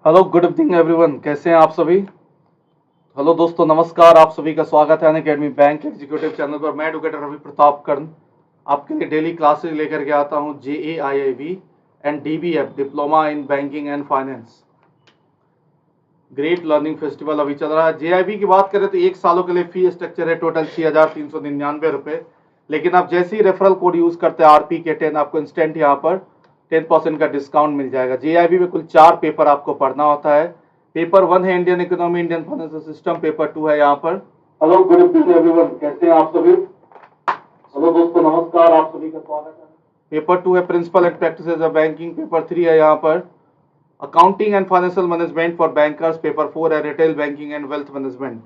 Hello, good evening everyone. कैसे हैं आप सभी? हेलो दोस्तों, नमस्कार। आप सभी का स्वागत है अनअकैडमी बैंक एग्जीक्यूटिव चैनल पर। मैं एडुकेटर रवि प्रताप कर्ण आपके लिए डेली क्लासेस लेकर के आता हूं। JAIIB and DBF diploma in banking and finance great learning festival अभी चल रहा है। JIB की बात करें तो 1 सालों के लिए फी स्ट्रक्चर है टोटल 6,399 रुपये। लेकिन आप जैसे ही रेफरल कोड यूज करते हैं RPK10 आपको इंस्टेंट यहाँ पर 10% का डिस्काउंट मिल जाएगा। JIB में कुल 4 पेपर आपको पढ़ना होता है। पेपर 1 है Indian economy, Indian financial system. Paper 2 है यहाँ पर। Hello, good evening everyone. कैसे हैं आप सभी? हेलो दोस्तों, नमस्कार। आप सभी का स्वागत है। पेपर 2 है principle and practices of banking. Paper 3 है यहाँ पर accounting and financial management for bankers. Paper 4 है retail banking and wealth management.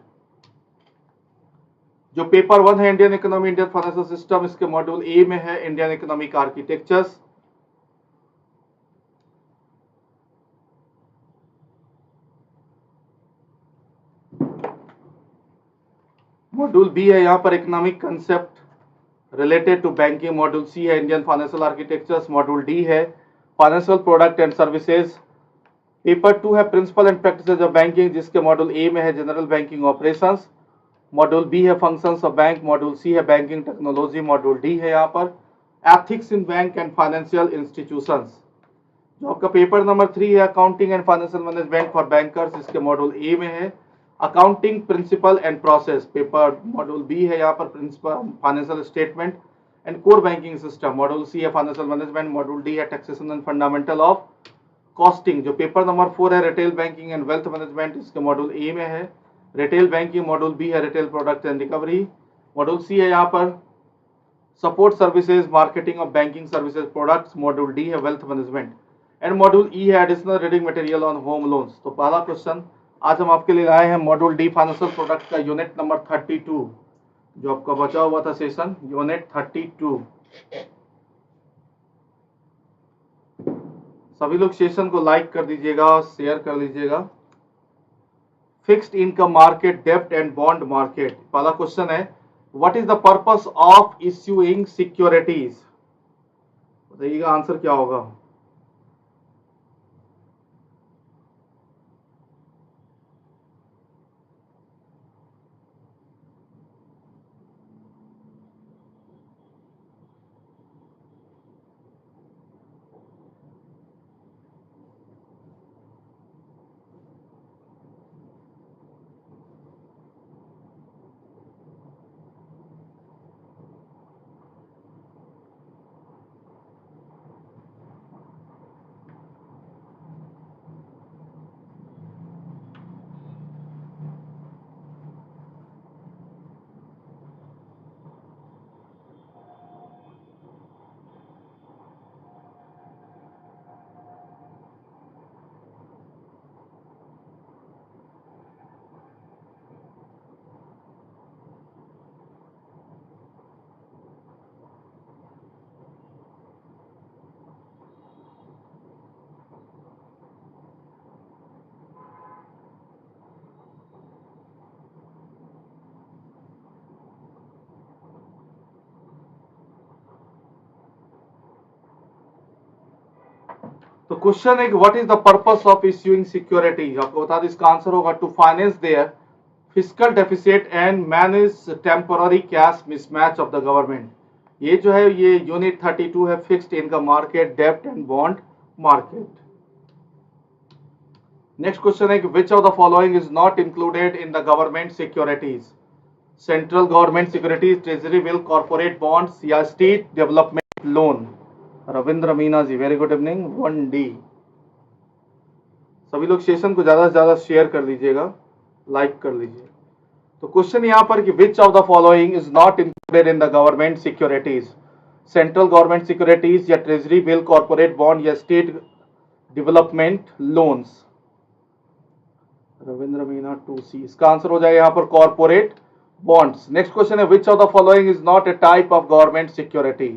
जो पेपर 1 है Indian economy, Indian financial system, इसके मॉड्यूल ए में है Indian economic architectures. Module B है यहाँ पर economic concept related to banking. Module C है Indian financial architectures. Module D है financial product and services. Paper 2 है principle and practices of banking, जिसके मॉड्यूल ए में है general banking operations. Module B है functions of bank. Module C है banking technology. Module D है यहाँ पर ethics in bank and financial institutions. जो आपका पेपर नंबर 3 है accounting and financial management for bankers, इसके मॉड्यूल ए में है accounting principle and process. Paper module B है यहाँ पर principal financial statement and core banking system. Module C है फाइनेंशियल मैनेजमेंट। मॉड्यूल डी है taxation and fundamental of costing. जो paper number 4 है retail banking and wealth management, इसके module A में है रिटेल बैंकिंग। मॉड्यूल बी है retail product and recovery. Module C है यहाँ पर support services marketing of banking services products. Module D है wealth management and module E है additional reading material on home loans. तो पहला क्वेश्चन आज हम आपके लिए लाए हैं मॉड्यूल डी फाइनेंशियल प्रोडक्ट का यूनिट नंबर 32, जो आपका बचा हुआ था सेशन यूनिट 32। सभी लोग सेशन को लाइक कर दीजिएगा और शेयर कर लीजिएगा। फिक्स्ड इनकम मार्केट, डेब्ट एंड बॉन्ड मार्केट। पहला क्वेश्चन है what is the purpose of issuing securities. बताइएगा आंसर क्या होगा। तो क्वेश्चन है कि what is the purpose of issuing securities. आपको बता दें इसका आंसर होगा to finance their fiscal deficit and manage temporary cash mismatch of the government. ये जो है ये यूनिट 32 है फिक्स्ड इनकम मार्केट, डेब्ट and bond market. Next question है कि which of the following is not included in the government securities. Central government securities, treasury bill, corporate bonds या state development loan. Ravindra Meena ji, very good evening. 1D। सभी लोग session को ज्यादा से ज्यादा share कर लीजिएगा, लाइक कर लीजिए। तो क्वेश्चन यहाँ पर कि which of the following is not included in the government securities. Central government securities या ट्रेजरी बिल, कॉर्पोरेट बॉन्ड या state development loans. Ravindra Meena 2C। इसका आंसर हो जाएगा यहाँ पर कॉर्पोरेट बॉन्ड्स। नेक्स्ट क्वेश्चन है which of the following is not a type of government security.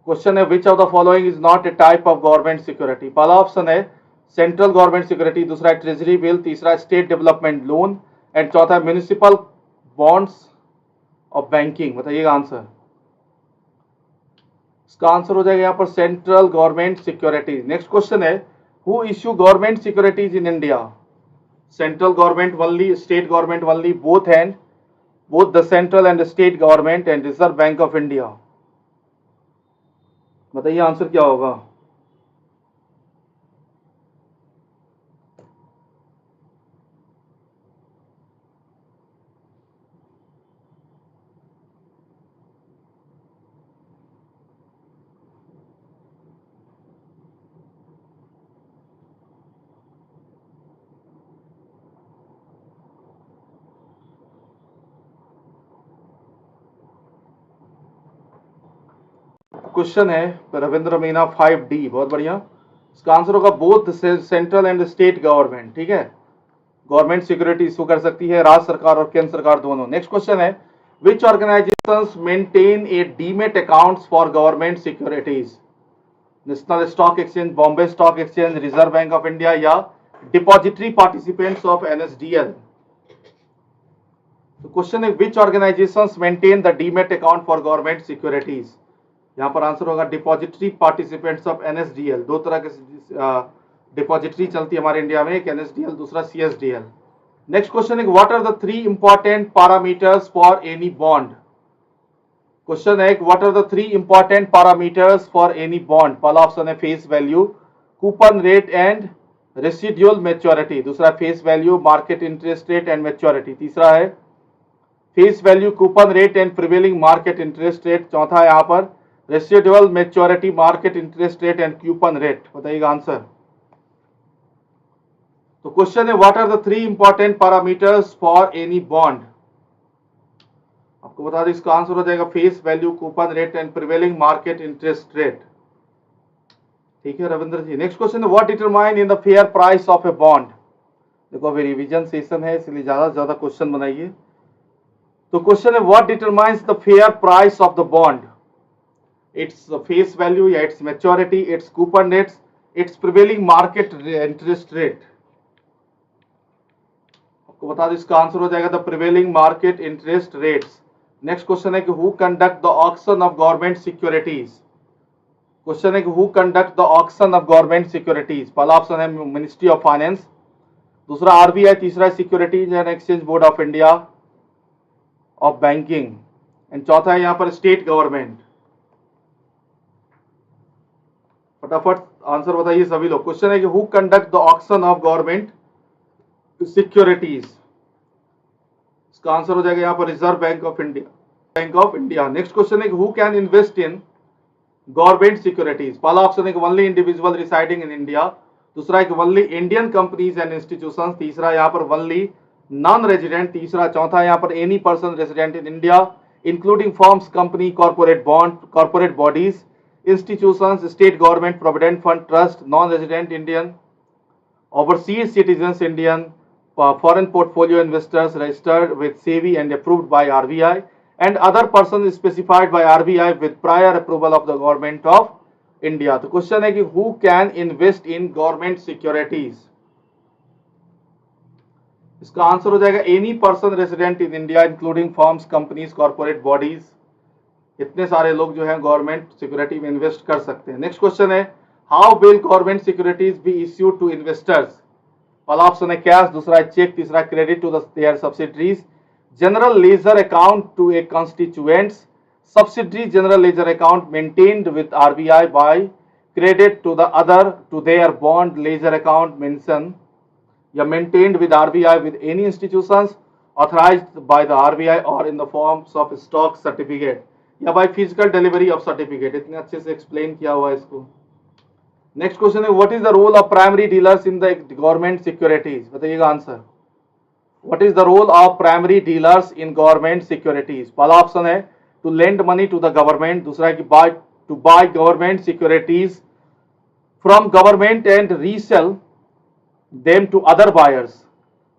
Question है which of the following is not a type of government security. पहला option है central government security, दूसरा है treasury bill, तीसरा state development loan and चौथा है municipal bonds of banking. बताइएगा answer. इसका आंसर हो जाएगा यहाँ पर central government security. Next question है who issue government securities in India? Central government only, state government only, both hand, both the central and the state government and Reserve Bank of India. बताइए answer क्या होगा? Question है Ravindra Meena 5D, बहुत बढ़िया। इसका answer होगा both central and state government. ठीक है, गवर्नमेंट सिक्योरिटी इशू कर सकती है राज्य सरकार और केंद्र सरकार दोनों। नेक्स्ट क्वेश्चन है which organizations maintain a demat accounts for government securities? National stock exchange, Bombay stock exchange, reserve bank of India या डिपॉजिटरी पार्टिसिपेंट्स ऑफ एनएसडीएल? तो क्वेश्चन है which organizations maintain the demat account for government securities? यहाँ पर answer होगा depository participants of NSDL. दो तरह के depository चलती है हमारे इंडिया में, एक एनएसडीएल, दूसरा सीएसडीएल। नेक्स्ट क्वेश्चन है what are the 3 important parameters for any bond? Question है what are the 3 important parameters for any bond? पहला ऑप्शन है face value, coupon rate and residual maturity. दूसरा face value, market interest rate and maturity. तीसरा है face value, coupon rate and prevailing market interest rate. चौथा है यहाँ पर residual maturity, market interest rate and coupon rate. बताइएगा answer. तो question है what are the 3 important parameters for any bond? आपको बता दें इसका आंसर हो जाएगा face value, coupon rate and prevailing market interest rate. ठीक है रविंद्र जी। नेक्स्ट क्वेश्चन है what determine in the fair price of a bond? देखो अभी रिवीजन सेशन है इसलिए ज्यादा से ज्यादा क्वेश्चन बनाइए। तो क्वेश्चन है what determines the fair price of the bond? Its face value या its maturity, its coupon rates, its prevailing market interest rate. आपको बता दें इसका आंसर हो जाएगा the prevailing market interest rates. Next question है कि who conduct the auction of government securities? Question है कि who conduct the auction of government securities? पहला ऑप्शन है मिनिस्ट्री ऑफ फाइनेंस, दूसरा आरबीआई, तीसरा securities and exchange board of India of banking and चौथा है यहाँ पर स्टेट गवर्नमेंट। फटाफट आंसर बताइए सभी लोग। क्वेश्चन है कि who conduct the auction of government securities? इसका आंसर हो जाएगा यहाँ पर reserve bank of India, bank of India. Next question है कि who can invest in government securities? पहला ऑप्शन है कि only individual residing in India, दूसरा है कि only Indian companies and institutions, तीसरा यहाँ पर ओनली नॉन रेजिडेंट, तीसरा चौथा यहाँ पर any person resident in India including firms, company, corporate bond, corporate bodies, institutions, state government, provident fund, trust, non-resident Indian, overseas citizens Indian, foreign portfolio investors registered with SEBI and approved by RBI, and other persons specified by RBI with prior approval of the government of India. तो question है कि who can invest in government securities? इसका answer हो जाएगा any person resident in India including firms, companies, corporate bodies. इतने सारे लोग जो हैं गवर्नमेंट सिक्योरिटी में इन्वेस्ट कर सकते हैं। नेक्स्ट क्वेश्चन है how will government securities be issued to investors? पहला ऑप्शन है कैश, दूसरा है चेक, तीसरा credit to their subsidiaries, general ledger account to a constituents, subsidiary general ledger account maintained with RBI by credit to the other to their bond ledger account mention या maintained with RBI with any institutions authorized by the RBI or in the forms of stock certificate या by physical delivery of certificate. इतने अच्छे से explain किया हुआ है इसको। Next question है what is the role of primary dealers in the government securities? बताइएगा answer. What is the role of primary dealers in government securities? पहला ऑप्शन है to lend money to the government, दूसरा है कि to buy government securities from government and resell them to other buyers,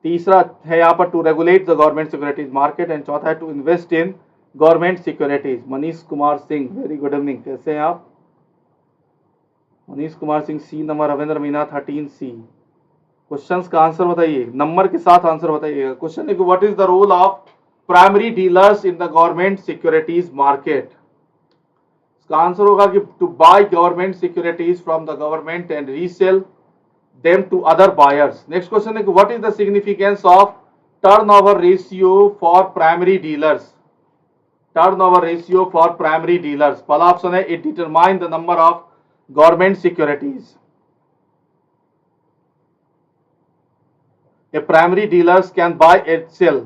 तीसरा है यहाँ पर to regulate the government securities market and चौथा है to invest in government securities. Manish Kumar Singh, very good evening, कैसे हैं आप? Manish Kumar Singh C number, Ravindra Meena 13C। Questions का आंसर बताइए, नंबर के साथ आंसर बताइएगा। क्वेश्चन है कि what is the role of primary dealers in the government securities market? इसका आंसर होगा कि to buy government securities from the government and resell them to other buyers. Next question is what is the significance of turnover ratio for primary dealers? Turnover ratio for primary dealers. पहला option है it determines the number of government securities. A primary dealers can buy and sell.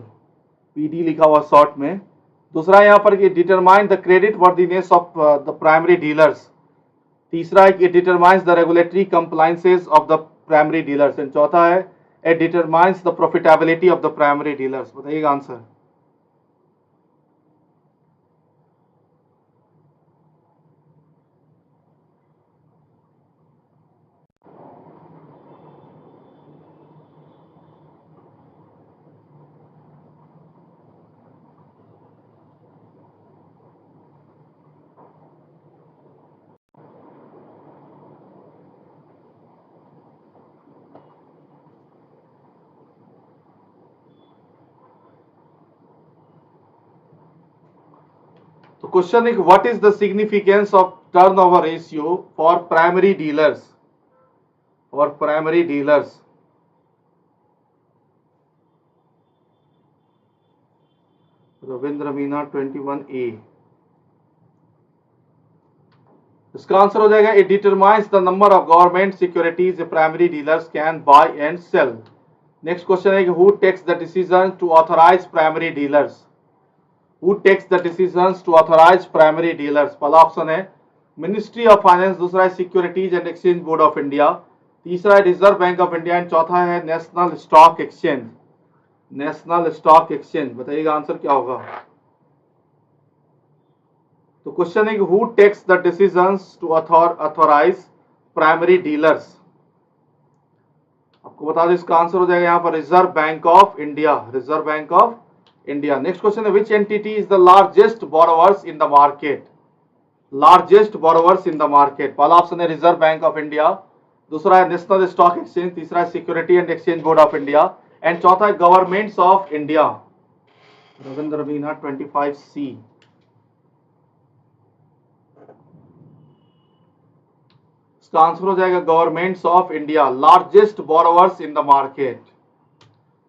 PD लिखा हुआ short में. दूसरा यहाँ पर it determines the credit worthiness of the primary dealers. तीसरा है it determines the regulatory compliances of the primary dealers. And चौथा है it determines the profitability of the primary dealers. बताइएगा आंसर. तो question is what is the significance of turnover ratio for primary dealers? For primary dealers. Ravindra Meena 21A. इसका answer हो जाएगा it determines the number of government securities a primary dealers can buy and sell. Next question है who takes the decision to authorize primary dealers? Who takes the decisions to authorize primary dealers? पहला option है ministry of finance, दूसरा है securities and exchange board of India, तीसरा है reserve bank of India and चौथा है national stock exchange. National stock exchange. बताइएगा answer क्या होगा. तो क्वेश्चन है who takes the decisions to authorize primary dealers. आपको बता दें इसका आंसर हो जाएगा यहाँ पर reserve bank of India. Reserve bank of India. Next question है which entity is the largest borrowers in the market. Largest borrowers in the market. पहला ऑप्शन है रिजर्व बैंक ऑफ इंडिया, दूसरा है नेशनल स्टॉक एक्सचेंज, तीसरा है security and exchange board of India and चौथा है governments of India. Ravindra Meena 25C. इसका answer हो जाएगा governments of India. Largest borrowers in the market.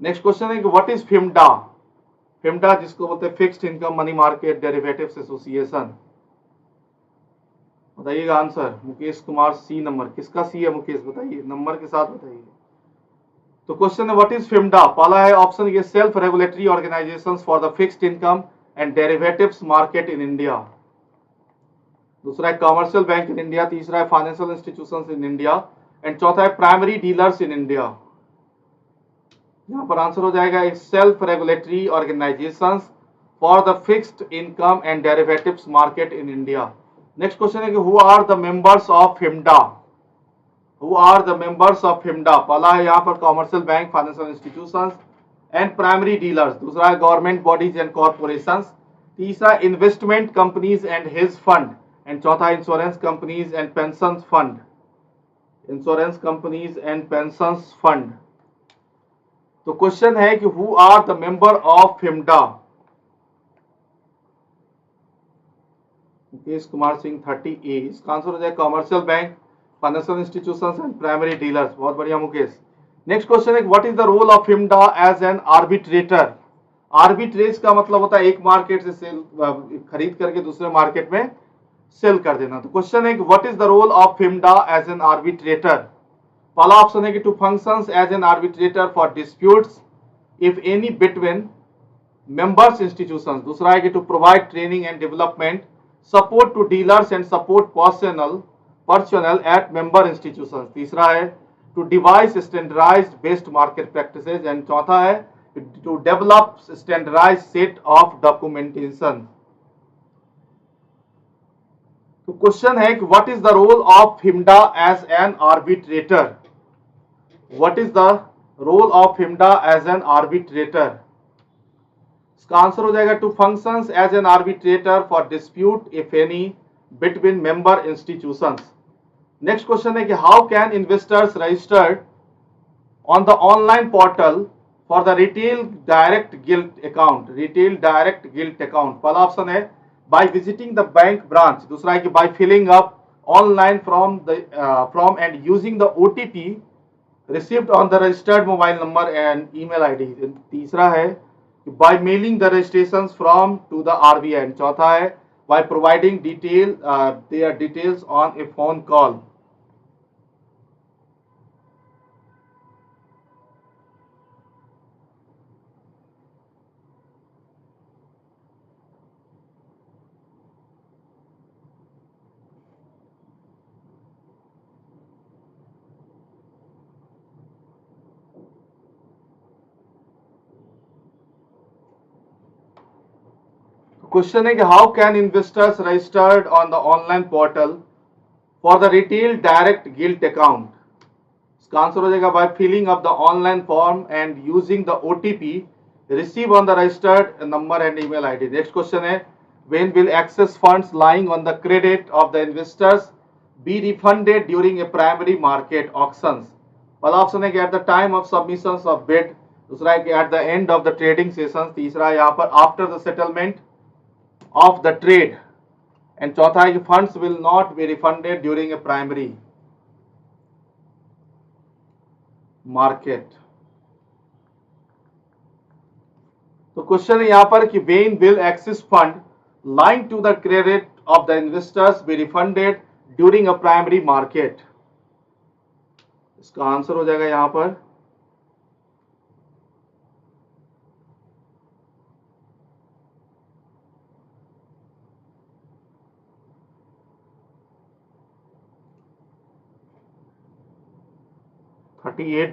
Next question है व्हाट इज फिम्डा. फिम्डा जिसको बोलते हैं fixed income money market derivatives association. बताइएगा answer. Mukesh Kumar C number. किसका C है मुकेश बताइए, नंबर के साथ बताइए. तो क्वेश्चन है व्हाट इज फिम्डा. पहला है ऑप्शन ये self regulatory organizations for the fixed income and derivatives market in India, दूसरा है कमर्शियल बैंक इन इंडिया, तीसरा है financial institutions in India and चौथा है प्राइमरी डीलर्स इन इंडिया. यहाँ पर आंसर हो जाएगा एक self regulatory organizations for the fixed income and derivatives market in India. Next question है कि who are the members of FIMMDA. Who are the members of FIMMDA. पहला है यहाँ पर commercial bank, financial institutions and primary dealers, दूसरा है government bodies and corporations, तीसरा investment companies and hedge fund and चौथा insurance companies and pension fund. Insurance companies and pension fund. तो question है कि who are the member of FIMMDA. Mukesh Kumar Singh 30A. इसका answer हो जाए commercial bank, financial institutions and primary dealers. बहुत बढ़िया Mukesh. Next question है what is the role of FIMMDA as an arbitrator. Arbitrage का मतलब होता है एक मार्केट से सेल खरीद करके दूसरे मार्केट में सेल कर देना. तो क्वेश्चन है कि what is the role of FIMMDA as an arbitrator. पहला ऑप्शन है कि to functions as an arbitrator for disputes if any between members institutions, दूसरा है कि to provide training and development support to dealers and support personnel at member institutions, तीसरा है to devise standardized best market practices and चौथा है to develop standardized set of documentation. तो question है कि what is the role of FIMMDA as an arbitrator. What is the role of FIMMDA as an arbitrator. इसका answer हो जाएगा to functions as an arbitrator for dispute if any between member institutions. Next question है कि how can investors registered on the online portal for the retail direct gilt account. Retail direct gilt account. पहला option है by visiting the bank branch, दूसरा है कि by filling up online from and using the OTP received on the registered mobile number and email ID. तीसरा है by mailing the registrations from to the RBI. and चौथा है by providing their details on a phone call. Question है कि how can investors registered on the online portal for the retail direct gilt account. इसका answer हो जाएगा by filling up the online form and using the OTP receive on the registered number and email ID. Next question है when will excess funds lying on the credit of the investors be refunded during a primary market auctions. पहला option है कि at the time of submissions of bid, दूसरा है कि at the end of the trading session, तीसरा है यहाँ पर after the settlement of the trade, and चौथा है कि funds will not be refunded during a primary market. तो क्वेश्चन है यहां पर कि when will excess fund lying to the credit of the investors be refunded during a primary market. इसका answer हो जाएगा यहां पर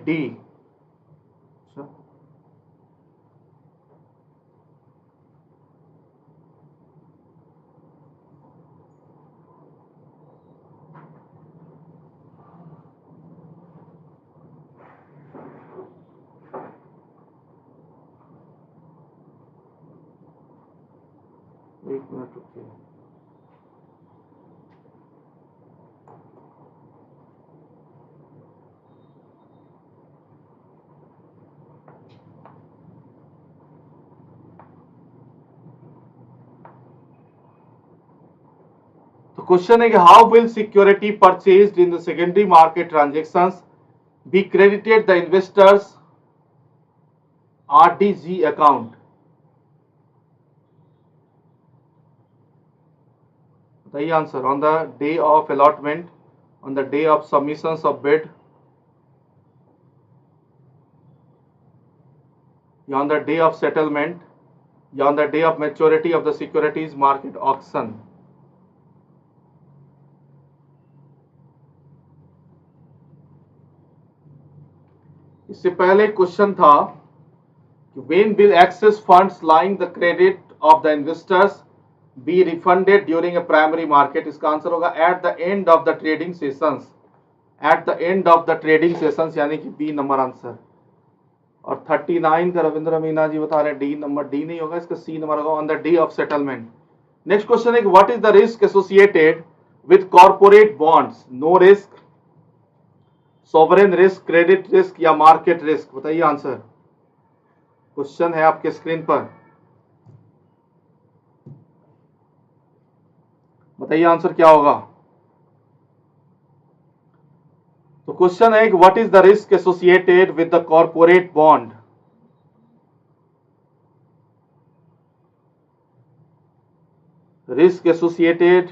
डी. एक मिनट रुकिए. क्वेश्चन है कि how will security purchased in the secondary market transactions be credited the investors RDG account. बताइए answer. On the day of allotment, on the day of submissions of bid, या on the day of settlement, या on the day of maturity of the securities market auction. इससे पहले question था कि when will excess funds lying the credit of the investors be refunded during a primary market. इसका answer होगा at the end of the trading sessions. At the end of the trading sessions यानी कि B number answer. और 39 का रविंद्र मीना जी बता रहे हैं D number. D नहीं होगा, इसका सी नंबर होगा on the day of settlement. Next question है कि what is the risk associated with corporate bonds. No risk, sovereign risk, credit risk या मार्केट रिस्क. बताइए आंसर. क्वेश्चन है आपके स्क्रीन पर, बताइए आंसर क्या होगा. तो क्वेश्चन है कि what is the risk associated with the corporate bond. Risk associated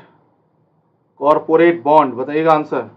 corporate bond, बताइएगा आंसर.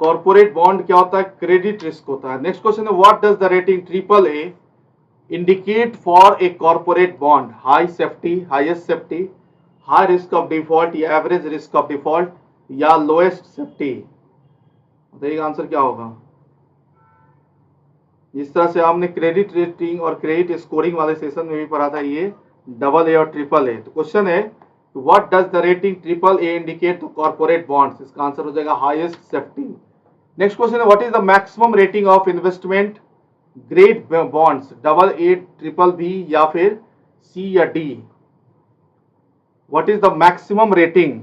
कॉर्पोरेट बॉन्ड क्या होता है? क्रेडिट रिस्क होता है. नेक्स्ट क्वेश्चन है what does the rating triple A indicate for a corporate bond. High safety, highest safety, high risk of default या average risk of default या lowest safety. बताइएगा answer क्या होगा. जिस तरह से हमने क्रेडिट रेटिंग और क्रेडिट स्कोरिंग वाले सेशन में भी पढ़ा था, ये डबल ए और ट्रिपल ए. तो क्वेश्चन है what does the rating triple A indicate to corporate bonds. इसका आंसर हो जाएगा हाईएस्ट सेफ्टी. नेक्स्ट क्वेश्चन है what is the maximum rating of investment grade bonds. Double A, triple B या फिर C या D? What is the maximum rating?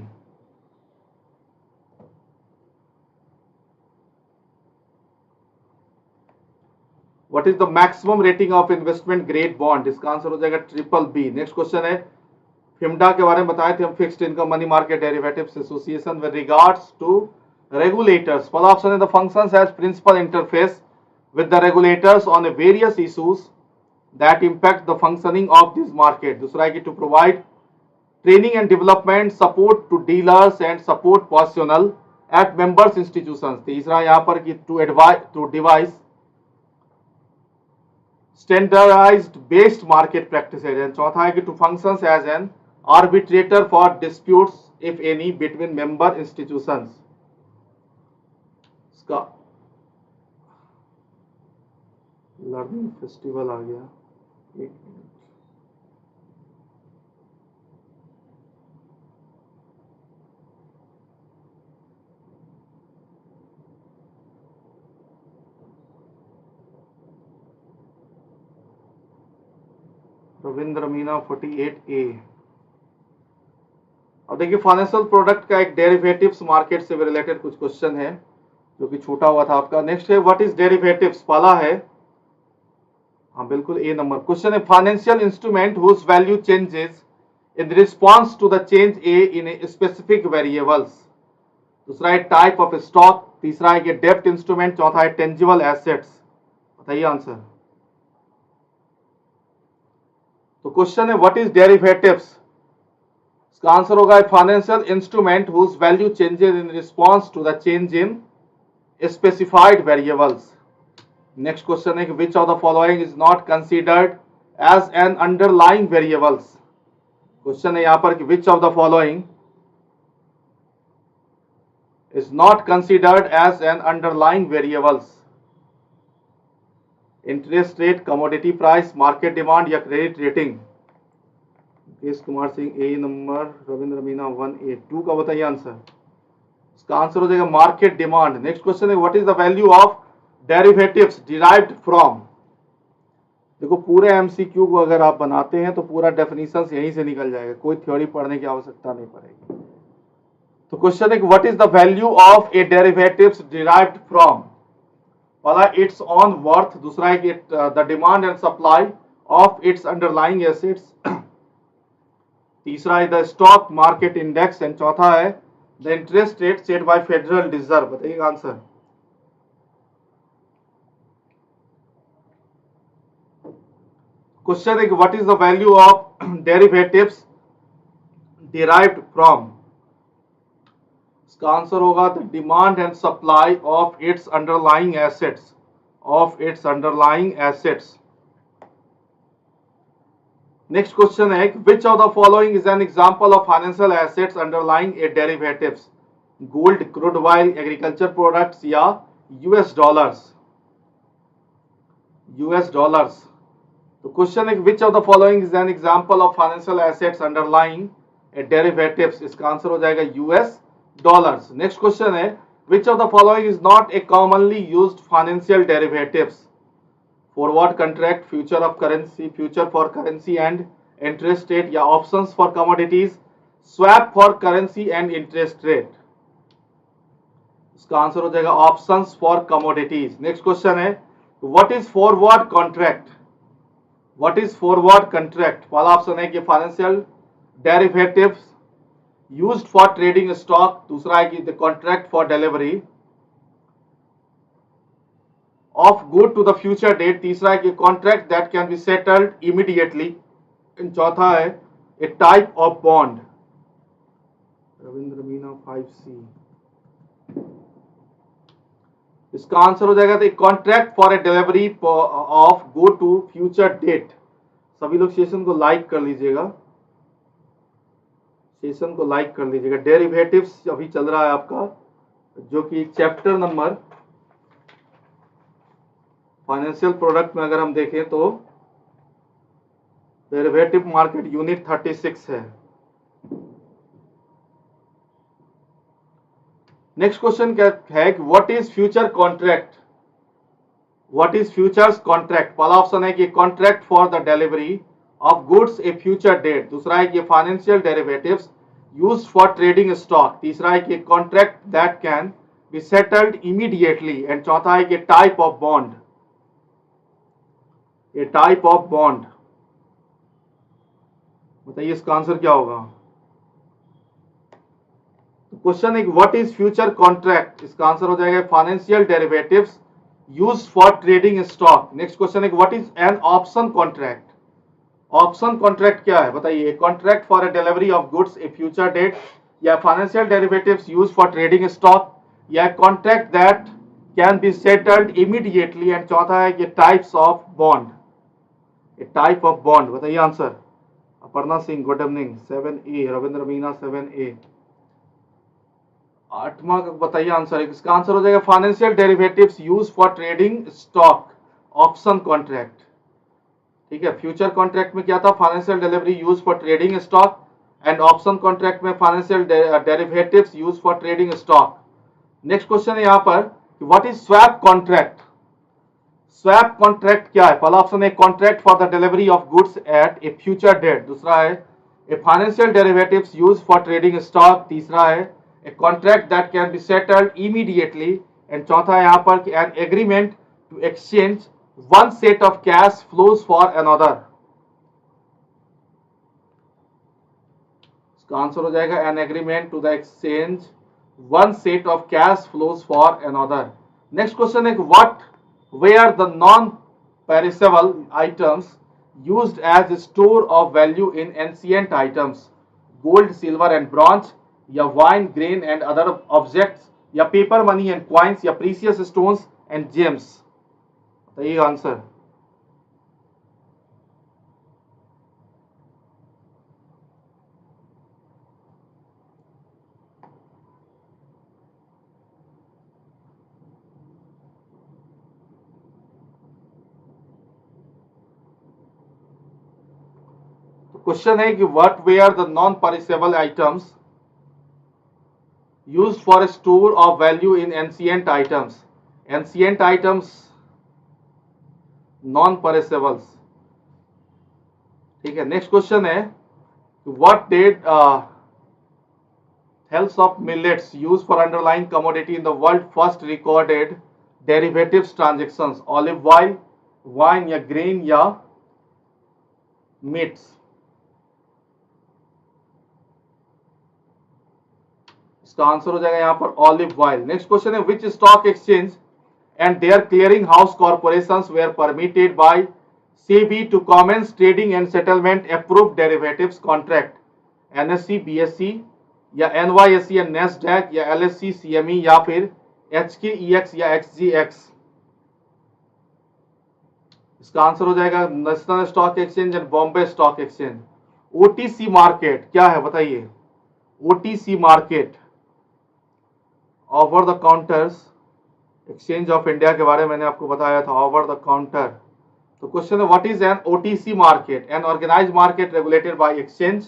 What is the maximum rating of investment grade bond? इसका answer हो जाएगा BBB। Next question है, फिम्डा के बारे में बताए थे हम, fixed income money market derivatives association with regards to regulators. पहला ऑप्शन है the functions as principal interface with the regulators on various issues that impact the functioning of this market। दूसरा है कि to provide training and development support to dealers and support personnel at members institutions। तीसरा यहाँ पर कि to devise standardized based market practices। and चौथा है कि to functions as an arbitrator for disputes if any between member institutions। इसका learning festival आ गया, एक मिनट। रविंद्र मीना 48A। अब देखिए फाइनेंशियल प्रोडक्ट का एक डेरिवेटिव्स मार्केट से रिलेटेड कुछ क्वेश्चन है जो कि छूटा हुआ था आपका। नेक्स्ट है व्हाट इज डेरिवेटिव्स? पहला है, हाँ बिल्कुल ए नंबर क्वेश्चन है, financial instrument whose value changes in response to the change A in specific variables. दूसरा है टाइप ऑफ स्टॉक। तीसरा है कि डेब्ट इंस्ट्रूमेंट। चौथा है टेंजिबल एसेट्स। बताइए आंसर। तो क्वेश्चन है व्हाट इज डेरिवेटिव्स? इसका आंसर होगा financial instrument whose value changes in response to the change in specified variables. Next question है कि which of the following is not considered as an underlying variables. Question है यहां पर कि which of the following is not considered as an underlying variables. Interest rate, commodity price, market demand या credit rating. Mukesh Kumar Singh ए number, Ravindra Meena 1A। 2 का बताइए answer. इसका answer हो जाएगा मार्केट डिमांड। नेक्स्ट क्वेश्चन है what is the value of derivatives derived from. देखो पूरे MCQ को अगर आप बनाते हैं तो पूरा डेफिनेशन यहीं से निकल जाएगा, कोई थ्योरी पढ़ने की आवश्यकता नहीं पड़ेगी। तो क्वेश्चन है कि what is the value of a derivatives derived from. पहला इट्स ऑन वर्थ। दूसरा है कि the demand and supply of its underlying assets. तीसरा है the stock market index. And चौथा है the interest rate set by federal reserve. बताइएगा answer. Question है कि what is the value of derivatives derived from. इसका आंसर होगा the demand and supply of its underlying assets, of its underlying assets. Next question है which of the following is an example of financial assets underlying A derivatives. Gold, crude oil, agriculture products या US dollars. US dollars. तो question है which of the following is an example of financial assets underlying A derivatives. इसका answer हो जाएगा US dollars. Next question है which of the following is not A commonly used financial derivatives. Forward contract, future of currency, future for currency and interest rate या options for commodities, swap for currency and interest rate. इसका answer हो जाएगा options for commodities. Next question है what is forward contract. What is forward contract. पहला option है कि financial derivatives used for trading stock. दूसरा है कि the contract for delivery of good to the future date. तीसरा है कि contract that can be settled immediately. चौथा है a type of bond. Ravindra Meena 5C। इसका आंसर हो जाएगा the contract for a delivery of good to future date. सभी लोग सेशन को लाइक कर लीजिएगा, सेशन को लाइक कर लीजिएगा। डेरिवेटिव्स अभी चल रहा है आपका, जो कि चैप्टर नंबर फाइनेंशियल प्रोडक्ट में अगर हम देखें तो डेरिवेटिव मार्केट यूनिट 36 है। नेक्स्ट क्वेश्चन क्या है कि what is future contract. What is futures contract. पहला ऑप्शन है कि contract for the delivery of goods a future date, दूसरा है कि financial derivatives used for trading stock, तीसरा है कि contract that can be settled immediately, and चौथा है कि type of bond, a type of bond. बताइए इसका आंसर क्या होगा। क्वेश्चन है व्हाट इज फ्यूचर कॉन्ट्रैक्ट, इसका आंसर हो जाएगा financial derivatives used for trading stock. Next question है what is an option contract, option contract क्या है बताइए। Contract for a delivery of goods a future date, या financial derivatives used for trading stock, या contract that can be settled immediately, and चौथा है कि types of bond, a type of bond. बताइए answer. Aparna Singh good evening 7A, Ravindra Meena 7A। आठवां बताइए answer. इसका answer हो जाएगा financial derivatives use for trading stock, option contract. ठीक है, फ्यूचर कॉन्ट्रैक्ट में क्या था, financial delivery use for trading stock, and option contract में financial derivatives use for trading stock. Next question है यहाँ पर what is swap contract, swap contract क्या है। पहला ऑप्शन है contract for the delivery of goods at a future date, दूसरा है a financial derivatives use for trading stock, तीसरा है a contract that can be settled immediately, and चौथा है यहाँ पर कि an agreement to exchange one set of cash flows for another। इसका आंसर हो जाएगा an agreement to the exchange one set of cash flows for another। Next question है what were the non-perishable items used as a store of value in ancient items, gold, silver and bronze, या wine, grain and other objects, या paper money and coins, या precious stones and gems. बताइए answer. तो question है कि what were the non perishable items used for a store of value in ancient items, ancient items non perishables। ठीक है, next question है what did health of millets used for underlying commodity in the world first recorded derivatives transactions, olive oil, wine या grain या meats। इसका answer हो जाएगा यहाँ पर ऑलिव ऑयल। नेक्स्ट क्वेश्चन है which stock exchange and their clearing house corporations were permitted by SEBI to commence trading and settlement approved derivatives contract, NSC, BSC या NYSE या नेस्डैक या एलएससी, सीएमई या फिर एचकेईएक्स या एक्सजीएक्स। इसका answer हो जाएगा national stock exchange and Bombay stock exchange. OTC market क्या है बताइए। OTC market over the counters exchange of India के बारे में मैंने आपको बताया था, ओवर द काउंटर। तो क्वेश्चन है what is an OTC market, an organized market regulated by exchange,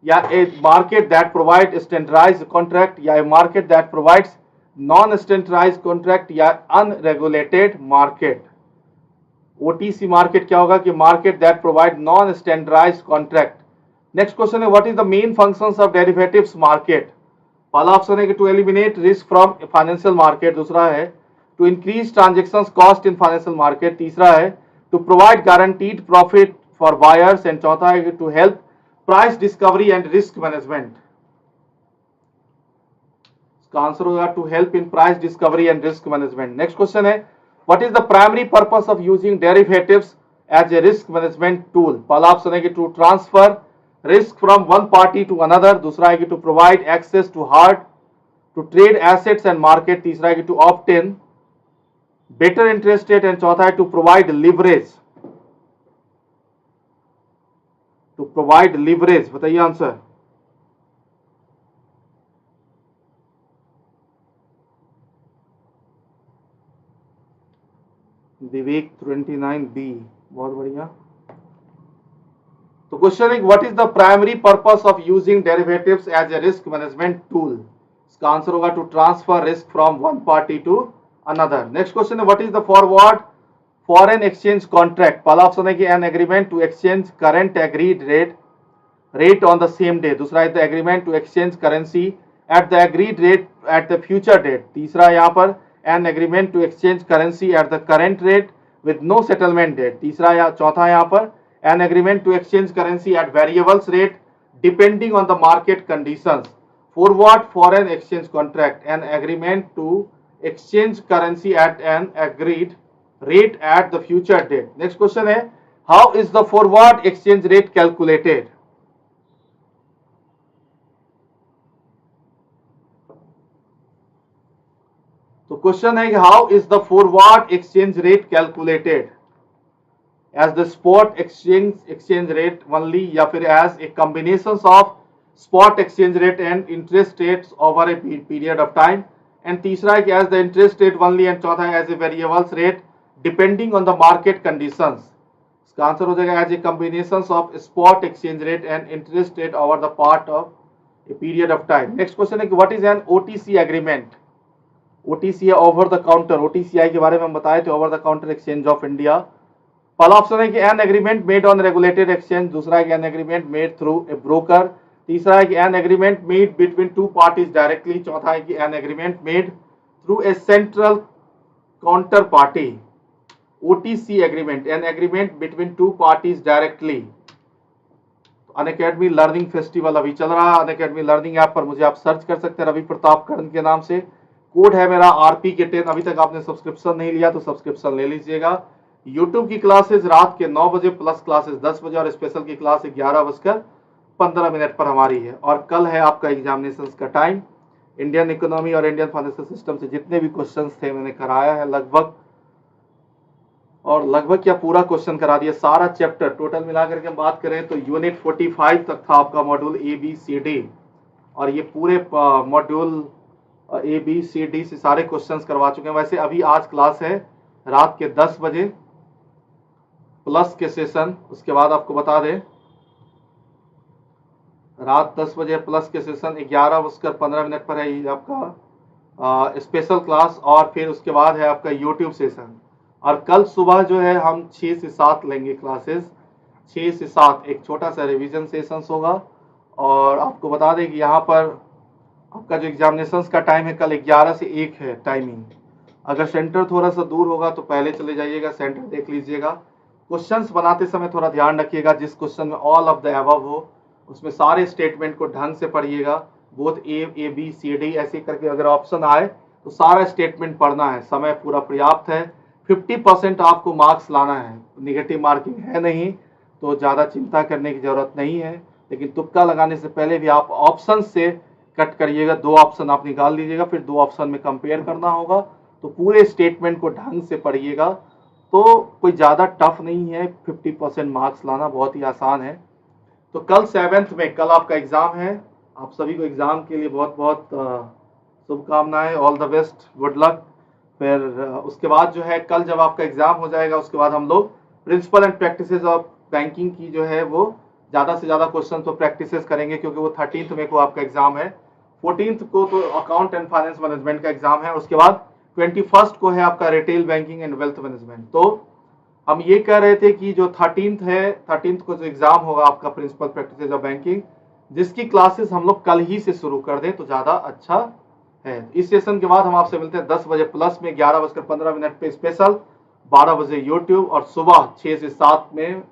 या a market that provide standardized contract, या a market that provides non standardized contract, या अनरेगुलेटेड मार्केट। ओटीसी मार्केट क्या होगा कि market that provide non standardized contract. Next question है what is the main functions of derivatives market. पहला option है कि to eliminate risk from financial market, दूसरा है to increase transaction cost in financial market, तीसरा है to provide guaranteed profit for buyers, and चौथा है कि to help price discovery and risk management. इसका आंसर होगा to help in price discovery and risk management. Next question है what is the primary purpose of using derivatives as a risk management tool. पहला option है कि to transfer risk from one party to another, दूसरा है कि to provide access to hard to trade assets and market, तीसरा है कि to obtain better interest rate, and चौथा है to provide leverage, to provide leverage। बताइए आंसर। विवेक 29B, बहुत बढ़िया। तो क्वेश्चन है what is the primary purpose of using derivatives as a risk management tool. इसका आंसर होगा to transfer risk from one party to another. Next question है what is the foreign exchange contract, पहला option है कि an agreement to exchange current agreed rate on the same day, दूसरा है the agreement to exchange currency at the agreed rate at the future date, तीसरा यहाँ पर an agreement to exchange currency at the current rate with no settlement date, तीसरा या चौथा यहाँ पर an agreement to exchange currency at variables rate depending on the market conditions, forward foreign exchange contract, an agreement to exchange currency at an agreed rate at the future date. Next question है, how is the forward exchange rate calculated? तो question है कि how is the forward exchange rate calculated? As the spot exchange rate only या फिर as a combinations of spot exchange rate and interest rates over a period of time, and तीसरा है कि as the interest rate only, and चौथा है as a variables rate depending on the market conditions. इसका answer हो जाएगा as a combination of spot exchange rate and interest rate over the part of a period of time. Next question है कि what is an OTC agreement? OTC है over the counter, ओटीसीआई के बारे में हम बताए थे, over the counter exchange of India. पहला ऑप्शन है कि an agreement made on regulated exchange, दूसरा है कि an agreement made through a broker, तीसरा है कि an agreement made between two parties directly, चौथा है कि an agreement made through a central counter party. OTC agreement, an agreement between two parties directly. Unacademy learning festival अभी चल रहा है, अनअकैडमी लर्निंग ऐप पर मुझे आप सर्च कर सकते हैं रवि प्रताप कर्ण के नाम से, कोड है मेरा RP10। अभी तक आपने सब्सक्रिप्शन नहीं लिया तो सब्सक्रिप्शन ले लीजिएगा। यूट्यूब की क्लासेस रात के 9 बजे, प्लस क्लासेस 10 बजे और स्पेशल की क्लास 11:15 पर हमारी है। और कल है आपका एग्जामिनेशन का टाइम। इंडियन इकोनॉमी और इंडियन फाइनेंशियल सिस्टम से जितने भी क्वेश्चंस थे मैंने कराया है लगभग, और लगभग क्या पूरा क्वेश्चन करा दिया, सारा चैप्टर टोटल मिलाकर के हम बात करें तो यूनिट 45 तक था आपका मॉड्यूल ABCD, और ये पूरे मॉड्यूल ABCD से सारे क्वेश्चंस करवा चुके हैं। वैसे अभी आज क्लास है रात के 10 बजे प्लस के सेशन, उसके बाद आपको बता दें रात 10 बजे प्लस के सेशन 11:15 पर है आपका स्पेशल क्लास, और फिर उसके बाद है आपका यूट्यूब सेशन। और कल सुबह जो है हम 6 से 7 लेंगे क्लासेस, 6 से 7 एक छोटा सा रिवीजन सेशन होगा। और आपको बता दें कि यहाँ पर आपका जो एग्जामिनेशन का टाइम है कल 11 से 1 है टाइमिंग। अगर सेंटर थोड़ा सा दूर होगा तो पहले चले जाइएगा, सेंटर देख लीजिएगा। क्वेश्चंस बनाते समय थोड़ा ध्यान रखिएगा, जिस क्वेश्चन में ऑल ऑफ द अबव हो उसमें सारे स्टेटमेंट को ढंग से पढ़िएगा, both A B C D ऐसे करके अगर ऑप्शन आए तो सारा स्टेटमेंट पढ़ना है, समय पूरा पर्याप्त है। 50% आपको मार्क्स लाना है, निगेटिव मार्किंग है नहीं तो ज़्यादा चिंता करने की ज़रूरत नहीं है। लेकिन तुक्का लगाने से पहले भी आप ऑप्शन से कट करिएगा, 2 ऑप्शन आप निकाल लीजिएगा, फिर 2 ऑप्शन में कंपेयर करना होगा। तो पूरे स्टेटमेंट को ढंग से पढ़िएगा, तो कोई ज़्यादा टफ नहीं है, 50% मार्क्स लाना बहुत ही आसान है। तो कल 7th में कल आपका एग्ज़ाम है, आप सभी को एग्ज़ाम के लिए बहुत बहुत शुभकामनाएं, all the best, good luck. फिर उसके बाद जो है कल जब आपका एग्ज़ाम हो जाएगा उसके बाद हम लोग principle and practices of banking की जो है वो ज़्यादा से ज़्यादा क्वेश्चन तो प्रैक्टिसेस करेंगे, क्योंकि वो 13th में को आपका एग्ज़ाम है, 14th को तो अकाउंट एंड फाइनेंस मैनेजमेंट का एग्ज़ाम है, उसके बाद 21st को है आपका retail banking and wealth management. तो हम ये कह रहे थे कि जो 13th है, 13th को जो एग्ज़ाम होगा आपका प्रिंसिपल प्रैक्टिसेस ऑफ बैंकिंग, जिसकी क्लासेस हम लोग कल ही से शुरू कर दें तो ज़्यादा अच्छा है। इस सेशन के बाद हम आपसे मिलते हैं 10 बजे प्लस में, 11:15 पे स्पेशल, 12 बजे यूट्यूब और सुबह 6 से 7 में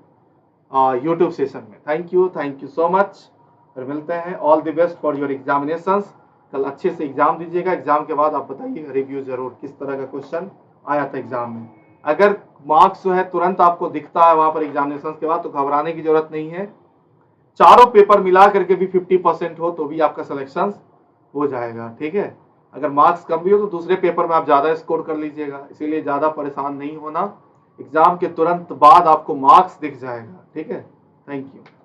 यूट्यूब सेशन में। थैंक यू सो मच, फिर मिलते हैं। All the best for your examinations. कल अच्छे से एग्जाम दीजिएगा, एग्जाम के बाद आप बताइएगा रिव्यू जरूर किस तरह का क्वेश्चन आया था एग्जाम में। अगर मार्क्स जो है तुरंत आपको दिखता है वहां पर एग्जामिनेशन के बाद तो घबराने की जरूरत नहीं है, चारों पेपर मिला करके भी 50% हो तो भी आपका सिलेक्शन हो जाएगा, ठीक है। अगर मार्क्स कम भी हो तो दूसरे पेपर में आप ज़्यादा स्कोर कर लीजिएगा, इसीलिए ज़्यादा परेशान नहीं होना, एग्जाम के तुरंत बाद आपको मार्क्स दिख जाएगा, ठीक है। Thank you.